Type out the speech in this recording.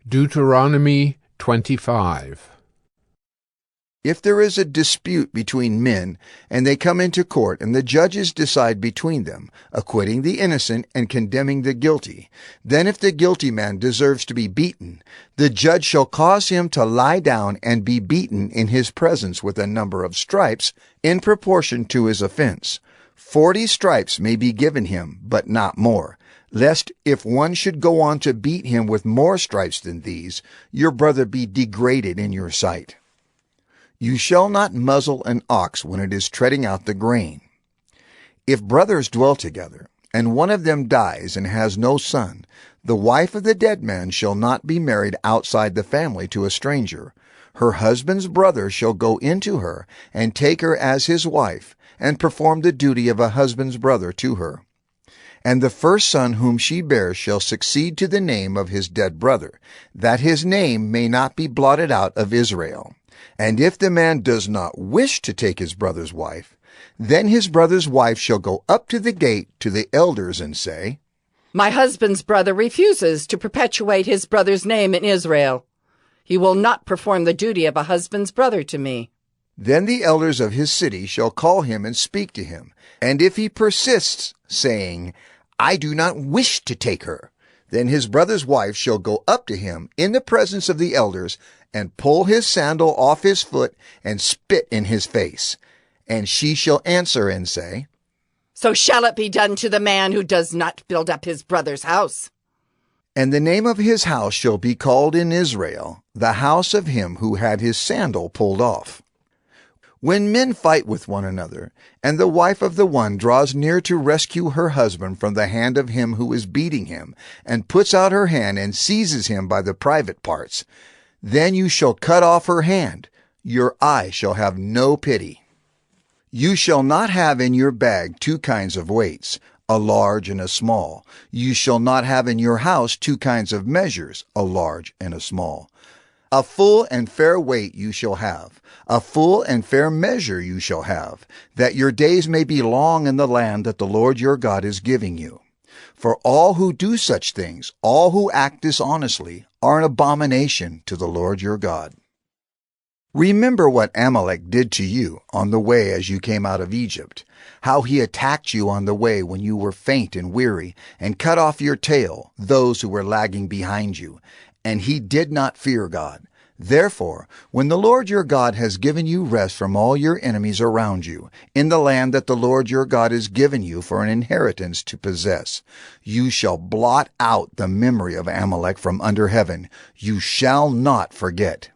Deuteronomy 25. If there is a dispute between men, and they come into court, and the judges decide between them, acquitting the innocent and condemning the guilty, then if the guilty man deserves to be beaten, the judge shall cause him to lie down and be beaten in his presence with a number of stripes in proportion to his offense. 40 stripes may be given him, but not more, lest if one should go on to beat him with more stripes than these, your brother be degraded in your sight. You shall not muzzle an ox when it is treading out the grain. If brothers dwell together, and one of them dies and has no son, the wife of the dead man shall not be married outside the family to a stranger. Her husband's brother shall go into her, and take her as his wife, and perform the duty of a husband's brother to her. And the first son whom she bears shall succeed to the name of his dead brother, that his name may not be blotted out of Israel. And if the man does not wish to take his brother's wife, then his brother's wife shall go up to the gate to the elders and say, My husband's brother refuses to perpetuate his brother's name in Israel. He will not perform the duty of a husband's brother to me. Then the elders of his city shall call him and speak to him. And if he persists, saying, I do not wish to take her, then his brother's wife shall go up to him in the presence of the elders, and pull his sandal off his foot, and spit in his face. And she shall answer and say, So shall it be done to the man who does not build up his brother's house. And the name of his house shall be called in Israel, the house of him who had his sandal pulled off. When men fight with one another, and the wife of the one draws near to rescue her husband from the hand of him who is beating him, and puts out her hand and seizes him by the private parts, then you shall cut off her hand. Your eye shall have no pity. You shall not have in your bag 2 kinds of weights, a large and a small. You shall not have in your house 2 kinds of measures, a large and a small. A full and fair weight you shall have, a full and fair measure you shall have, that your days may be long in the land that the Lord your God is giving you. For all who do such things, all who act dishonestly, are an abomination to the Lord your God. Remember what Amalek did to you on the way as you came out of Egypt, how he attacked you on the way when you were faint and weary, and cut off your tail, those who were lagging behind you, and he did not fear God. Therefore, when the Lord your God has given you rest from all your enemies around you, in the land that the Lord your God has given you for an inheritance to possess, you shall blot out the memory of Amalek from under heaven. You shall not forget.